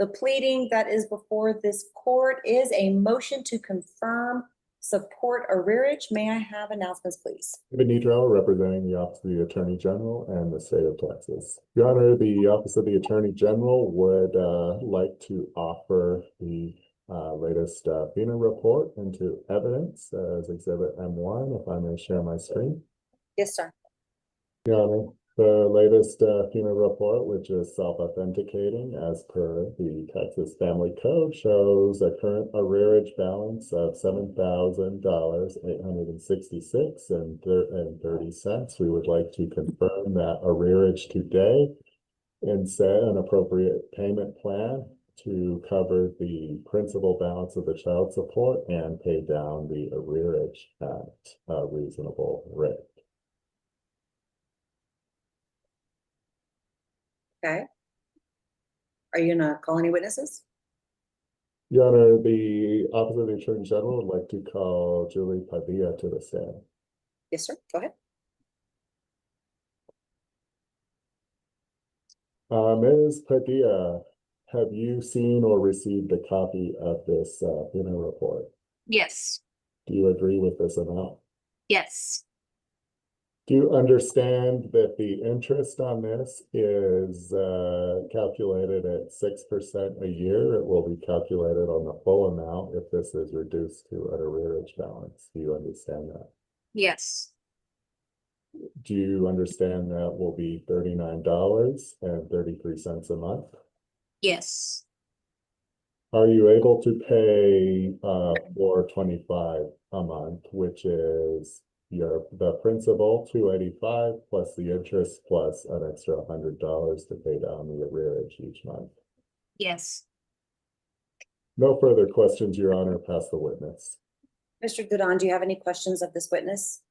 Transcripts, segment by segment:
The pleading that is before this court is a motion to confirm support arrearage. May I have announcements, please? Benito, representing the Office of the Attorney General and the state of Texas. Your Honor, the Office of the Attorney General would like to offer the latest FINA report into evidence as Exhibit M1, if I may share my screen. Yes, sir. Your Honor, the latest FINA report, which is self-authenticating as per the Texas Family Code, shows a current arrearage balance of $7,866.30. We would like to confirm that arrearage today and set an appropriate payment plan to cover the principal balance of the child support and pay down the arrearage at a reasonable rate. Okay. Are you gonna call any witnesses? Your Honor, the Office of the Attorney General would like to call Julie Padilla to the stand. Yes, sir. Go ahead. Ms. Padilla, have you seen or received a copy of this FINA report? Yes. Do you agree with this amount? Yes. Do you understand that the interest on this is calculated at 6% a year? It will be calculated on the full amount if this is reduced to an arrearage balance. Do you understand that? Yes. Do you understand that will be $39.33 a month? Yes. Are you able to pay $425 a month, which is the principal $285 plus the interest plus an extra $100 to pay down the arrearage each month? Yes. No further questions, Your Honor. Pass the witness. Mr. Goodon, do you have any questions of this witness?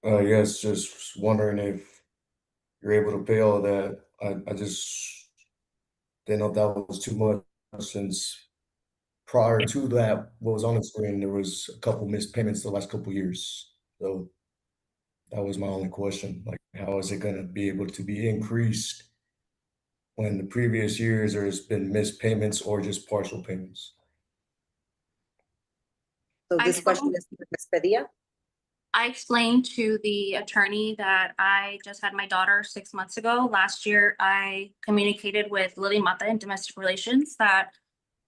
Yes, just wondering if you're able to pay all that. I just didn't know if that was too much, since prior to that, what was on the screen, there was a couple missed payments the last couple years. So that was my only question. Like, how is it going to be able to be increased when the previous years there's been missed payments or just partial payments? So this question is for Ms. Padilla. I explained to the attorney that I just had my daughter 6 months ago. Last year, I communicated with Lily Mata in domestic relations that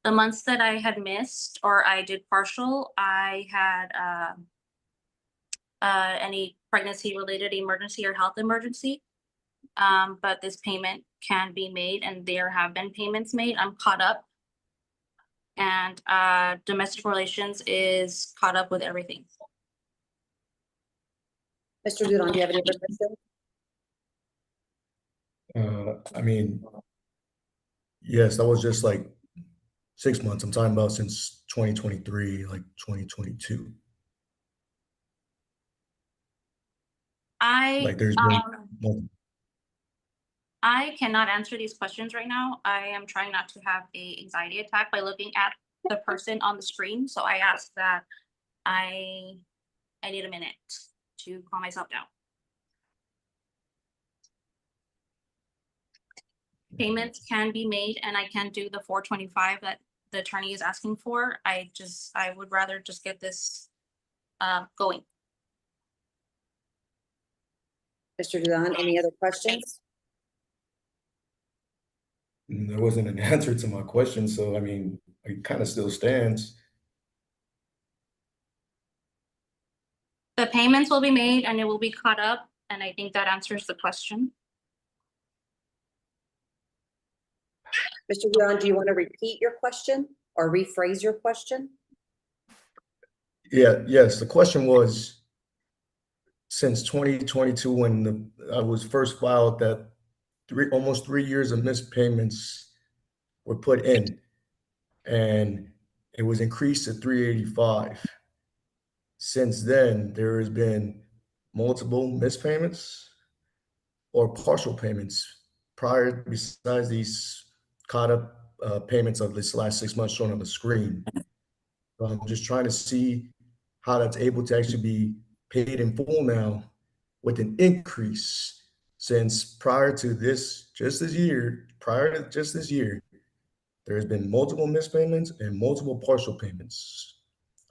the months that I had missed or I did partial, I had any pregnancy-related emergency or health emergency. But this payment can be made, and there have been payments made. I'm caught up, and domestic relations is caught up with everything. Mr. Goodon, do you have any other questions? I mean, yes, that was just like 6 months. I'm talking about since 2023, like 2022. Like there's been I cannot answer these questions right now. I am trying not to have a anxiety attack by looking at the person on the screen. So I ask that I need a minute to calm myself down. Payments can be made, and I can do the 425 that the attorney is asking for. I would rather just get this going. Mr. Goodon, any other questions? There wasn't an answer to my question, so I mean, it kind of still stands. The payments will be made and it will be caught up, and I think that answers the question. Mr. Goodon, do you want to repeat your question or rephrase your question? Yes, the question was, since 2022, when I was first filed, that almost 3 years of missed payments were put in, and it was increased to 385. Since then, there has been multiple missed payments or partial payments prior, besides these caught up payments of this last 6 months shown on the screen. I'm just trying to see how that's able to actually be paid in full now with an increase. since prior to this, just this year, there has been multiple missed payments and multiple partial payments.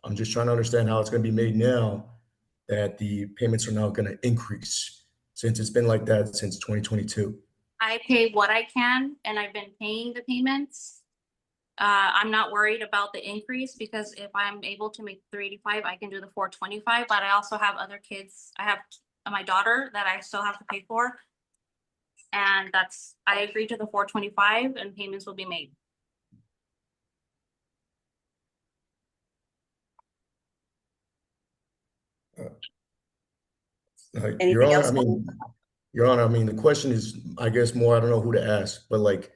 I'm just trying to understand how it's going to be made now that the payments are now going to increase since it's been like that since 2022. I pay what I can and I've been paying the payments. I'm not worried about the increase because if I'm able to make 385, I can do the 425, but I also have other kids. I have my daughter that I still have to pay for. And I agreed to the 425 and payments will be made. Your Anything Honor, else? Your Honor, the question is, I guess more, I don't know who to ask, but like,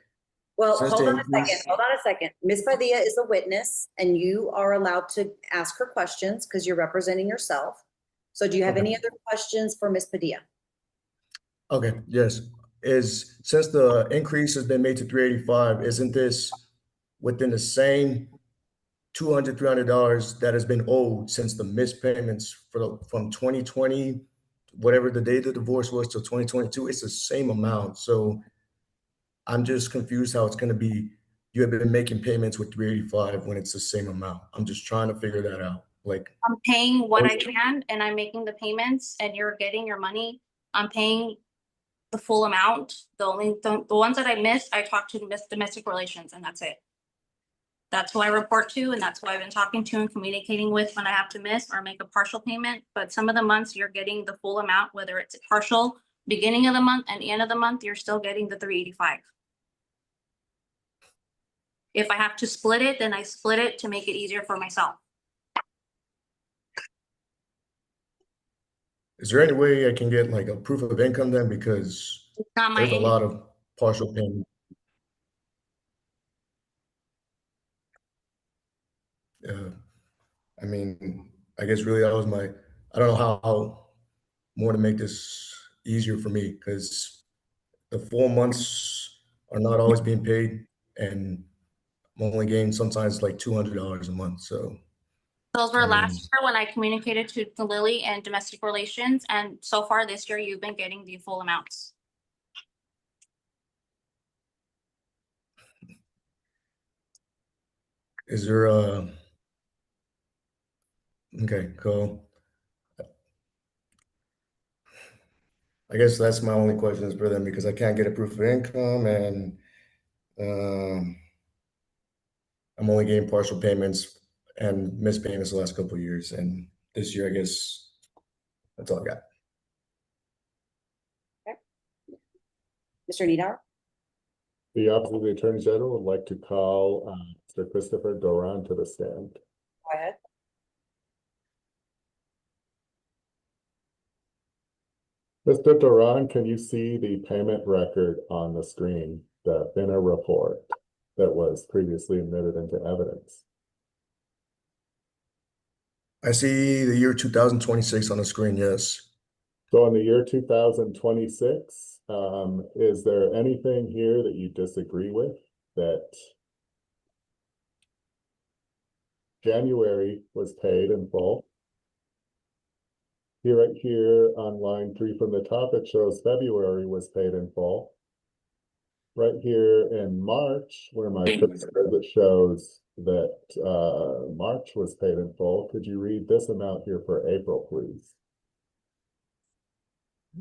Well, since hold the on a second, increase- hold on a second. Ms. Padilla is a witness and you are allowed to ask her questions because you're representing yourself. So do you have Okay. any other questions for Ms. Padilla? Okay, yes. Since the increase has been made to 385, isn't this within the same $200, $300 that has been owed since the missed payments from 2020, whatever the date of the divorce was, till 2022? It's the same amount. So I'm just confused how it's going to be. You have been making payments with 385 when it's the same amount. I'm just trying to figure that out. Like, I'm paying what I can and I'm making the payments and you're getting your money. I'm paying the full amount. The ones that I missed, I talked to domestic relations and that's it. That's who I report to and that's who I've been talking to and communicating with when I have to miss or make a partial payment. But some of the months you're getting the full amount, whether it's a partial beginning of the month and end of the month, you're still getting the 385. If I have to split it, then I split it to make it easier for myself. is there any way I can get like a proof of income then? Because It's not my there's a income. lot of partial payments. I mean, I guess really that was I don't know how more to make this easier for me because the 4 months are not always being paid and I'm only getting sometimes like $200 a month. So, Those were I mean, last year when I communicated to Lily and domestic relations, and so far this year, you've been getting the full amounts. is there okay, cool. I guess that's my only questions for them because I can't get a proof of income and um, I'm only getting partial payments and missed payments the last couple of years. And this year, I guess that's all I got. Mr. Nidar? The Office of the Attorney General would like to call Mr. Christopher Doran to the stand. Go ahead. Mr. Doran, can you see the payment record on the screen, the FINRA report that was previously admitted into evidence? I see the year 2026 on the screen, yes. So in the year 2026, is there anything here that you disagree with that January was paid in full? Here, right here on line 3 from the top, it shows February was paid in full. Right here in March, where my cursor is, it shows that March was paid in full. Could you read this amount here for April, please?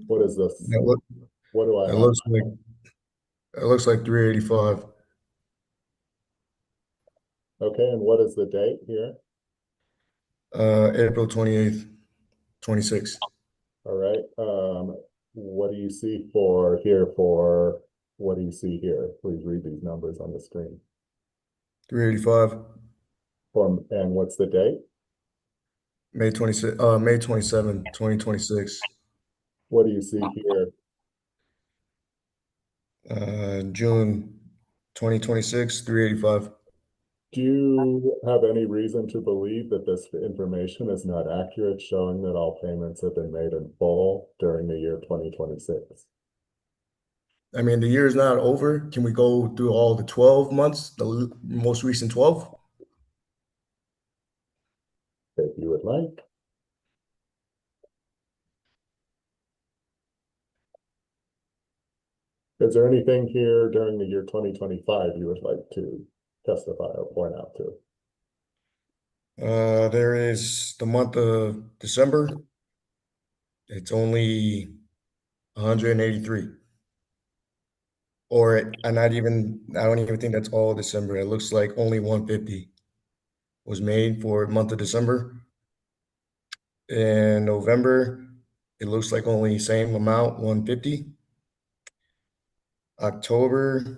What is this? What do I It have? looks like 385. Okay, and what is the date here? April 28th, 26. All right. What do you see what do you see here? Please read these numbers on the screen. 385. And what's the date? May 27, 2026. What do you see here? June 2026, 385. Do you have any reason to believe that this information is not accurate, showing that all payments have been made in full during the year 2026? I mean, the year is not over. Can we go through all the 12 months, the most recent 12? If you would like. Is there anything here during the year 2025 you would like to testify or point out to? There is the month of December. It's only 183. Or I don't even think that's all December. It looks like only 150 was made for the month of December. In November, it looks like only same amount, 150. October,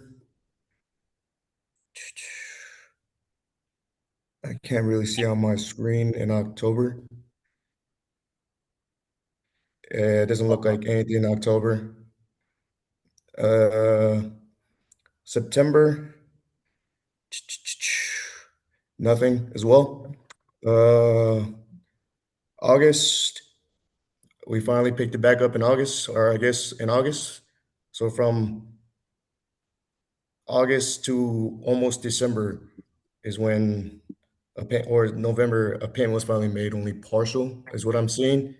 I can't really see on my screen in October. It doesn't look like anything in October. September, nothing as well. August, we finally picked it back up in August, or I guess in August. So from August to almost December is when or November, a payment was finally made, only partial is what I'm seeing.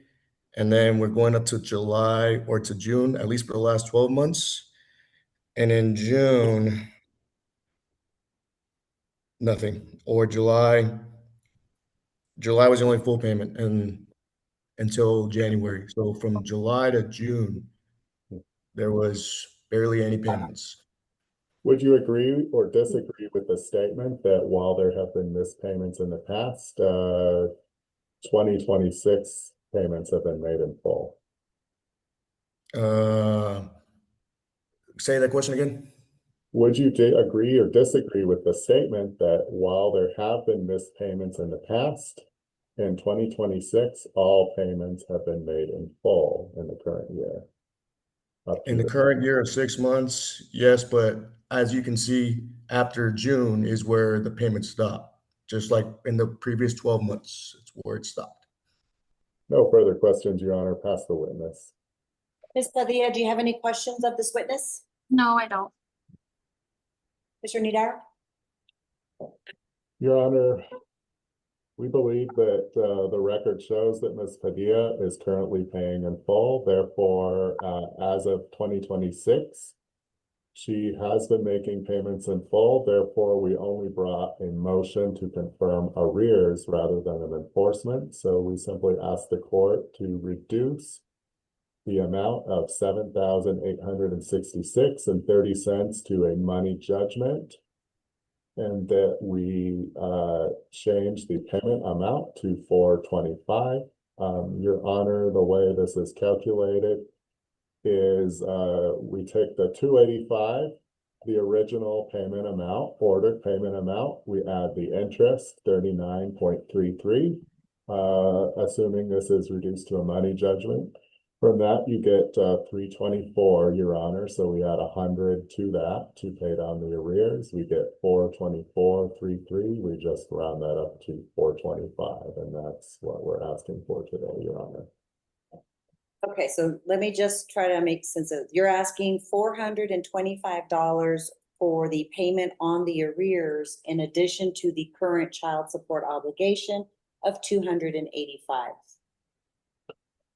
And then we're going up to July or to June, at least for the last 12 months. And in June, nothing. Or July was the only full payment until January. So from July to June, there was barely any payments. Would you agree or disagree with the statement that while there have been missed payments in the past, 2026 payments have been made in full? Say that question again. Would you agree or disagree with the statement that while there have been missed payments in the past, in 2026, all payments have been made in full in the current year? In the current year of 6 months, yes, but as you can see, after June is where the payments stop. Just like in the previous 12 months, it's where it stopped. No further questions, Your Honor. Pass the witness. Ms. Padilla, do you have any questions of this witness? No, I don't. Mr. Nidar? Your Honor, we believe that the record shows that Ms. Padilla is currently paying in full. Therefore, as of 2026, she has been making payments in full. Therefore, we only brought a motion to confirm arrears rather than an enforcement. So we simply ask the court to reduce the amount of $7,866.30 to a money judgment, and that we change the payment amount to $425. Your Honor, the way this is calculated is we take the $285, the original payment amount, ordered payment amount, we add the interest, 39.33, assuming this is reduced to a money judgment. From that, you get 324, Your Honor. So we add 100 to that to pay down the arrears. We get 424.33. We just round that up to 425, and that's what we're asking for today, Your Honor. Okay, so let me just try to make sense of it. You're asking $425 for the payment on the arrears in addition to the current child support obligation of $285.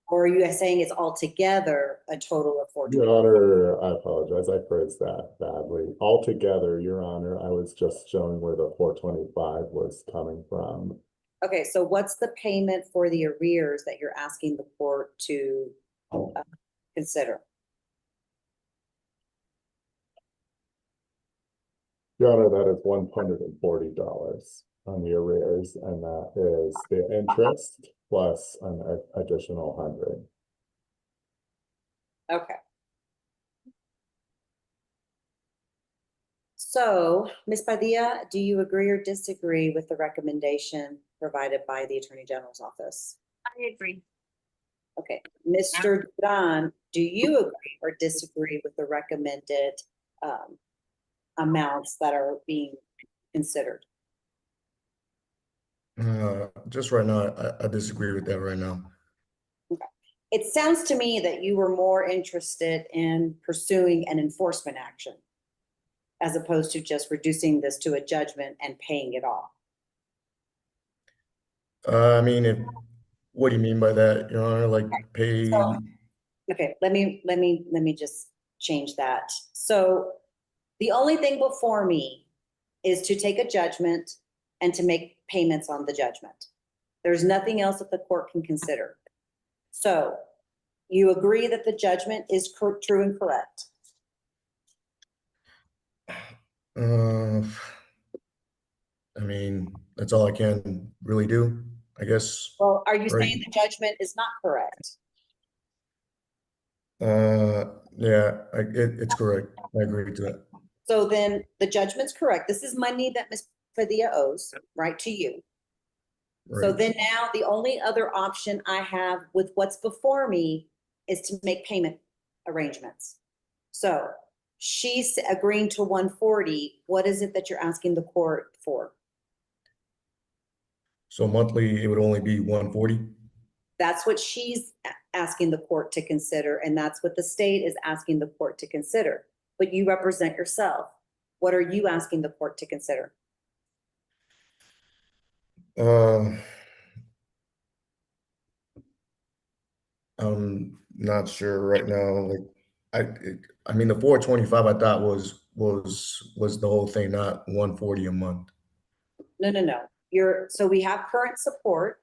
Or are you saying it's altogether a total of $425? Your Honor, I apologize. I phrased that badly. Altogether, Your Honor, I was just showing where the 425 was coming from. Okay, so what's the payment for the arrears that you're asking the court to consider? Your Honor, that is $140 on the arrears, and that is the interest plus an additional 100. Okay. So, Ms. Padilla, do you agree or disagree with the recommendation provided by the Attorney General's office? I agree. Okay, Mr. Duran, do you agree or disagree with the recommended amounts that are being considered? Just right now, I disagree with that right now. Okay. It sounds to me that you were more interested in pursuing an enforcement action as opposed to just reducing this to a judgment and paying it off. I mean, what do you mean by that, Your Honor? Like pay? So, okay, let me just change that. So the only thing before me is to take a judgment and to make payments on the judgment. There's nothing else that the court can consider. So you agree that the judgment is true and correct? I mean, that's all I can really do, I guess. Well, are you Right. saying the judgment is not correct? Yeah, it's correct. I agree to that. So then the judgment's correct. This is money that Ms. Padilla owes, right, to you. So Right. then now the only other option I have with what's before me is to make payment arrangements. So she's agreeing to 140. What is it that you're asking the court for? So monthly, it would only be 140? That's what she's asking the court to consider, and that's what the state is asking the court to consider. But you represent yourself. What are you asking the court to consider? I'm not sure right now. I mean, the 425 I thought was the whole thing, not 140 a month. No. So we have current support.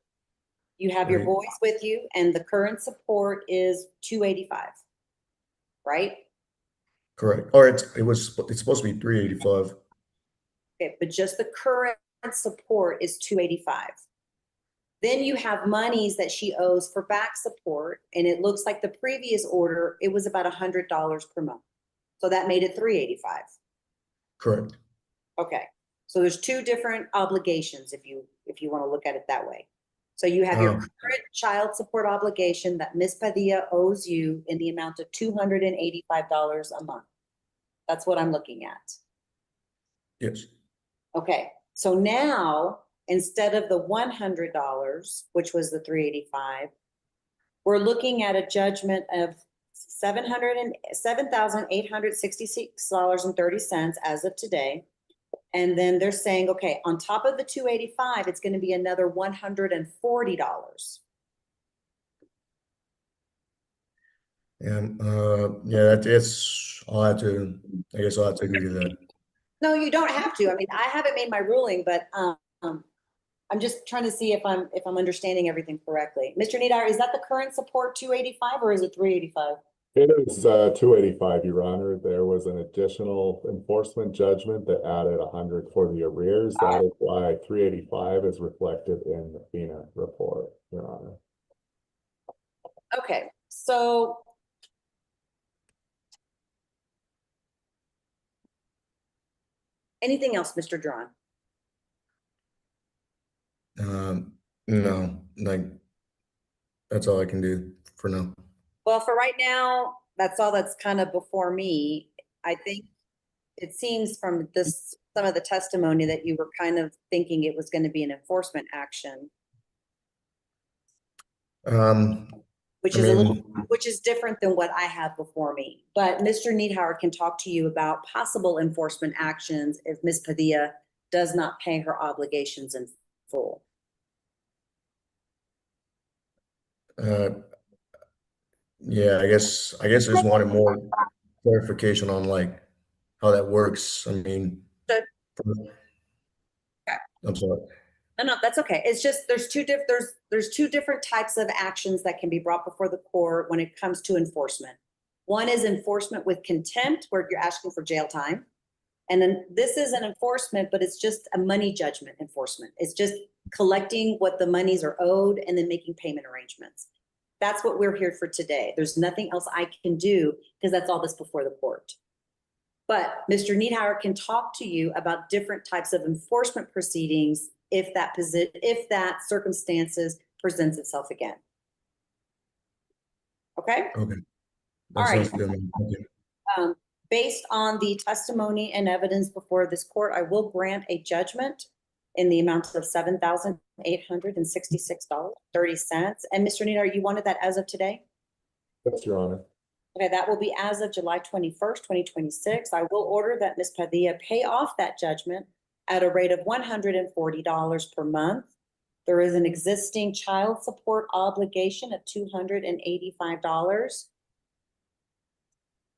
You have your Right. boys with you, and the current support is 285, right? Correct. Or it's supposed to be 385. Okay, but just the current support is 285. Then you have monies that she owes for back support, and it looks like the previous order, it was about $100 per month. So that made it 385. Correct. Okay, so there's two different obligations if you want to look at it that way. So you have your current child support obligation that Ms. Padilla owes you in the amount of $285 a month. That's what I'm looking at. Yes. Okay, so now instead of the $100, which was the 385, we're looking at a judgment of $7,866.30 as of today. And then they're saying, okay, on top of the 285, it's going to be another $140. And yeah, it's I guess I'll have to agree to that. No, you don't have to. I mean, I haven't made my ruling, but I'm just trying to see if I'm understanding everything correctly. Mr. Nidar, is that the current support 285 or is it 385? It is 285, Your Honor. There was an additional enforcement judgment that added 100 for the arrears. That is why 385 is reflected in the FINA report, Your Honor. Okay, so anything else, Mr. Drawn? No, like that's all I can do for now. Well, for right now, that's all that's kind of before me. I think it seems from some of the testimony that you were kind of thinking it was going to be an enforcement action, which is different than what I have before me. But Mr. Niedhauer can talk to you about possible enforcement actions if Ms. Padilla does not pay her obligations in full. Yeah, I guess I just wanted more clarification on like how that works. I mean, I'm sorry. No, that's okay. It's just there's two different types of actions that can be brought before the court when it comes to enforcement. One is enforcement with contempt, where you're asking for jail time. And then this is an enforcement, but it's just a money judgment enforcement. It's just collecting what the monies are owed and then making payment arrangements. That's what we're here for today. There's nothing else I can do because that's all that's before the court. But Mr. Niedhauer can talk to you about different types of enforcement proceedings if that circumstances presents itself again. Okay? Okay. All right. Sounds good. Thank you. Based on the testimony and evidence before this court, I will grant a judgment in the amount of $7,866.30. And Mr. Niedhauer, you wanted that as of today? Yes, Your Honor. Okay, that will be as of July 21st, 2026. I will order that Ms. Padilla pay off that judgment at a rate of $140 per month. There is an existing child support obligation of $285.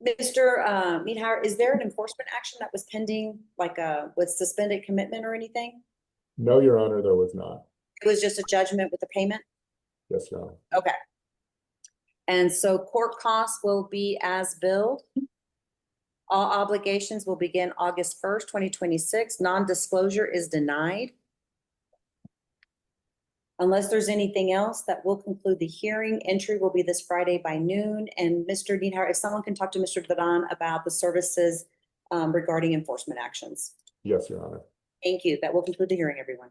Mr. Meadhauer, is there an enforcement action that was pending, like, with suspended commitment or anything? No, Your Honor, there was not. It was just a judgment with the payment? Yes, Your Honor. Okay. And so court costs will be as billed. All obligations will begin August 1st, 2026. Non-disclosure is denied. Unless there's anything else, that will conclude the hearing. Entry will be this Friday by noon. And Mr. Neidhart, if someone can talk to Mr. Vedon about the services regarding enforcement actions. Yes, Your Honor. Thank you. That will conclude the hearing, everyone.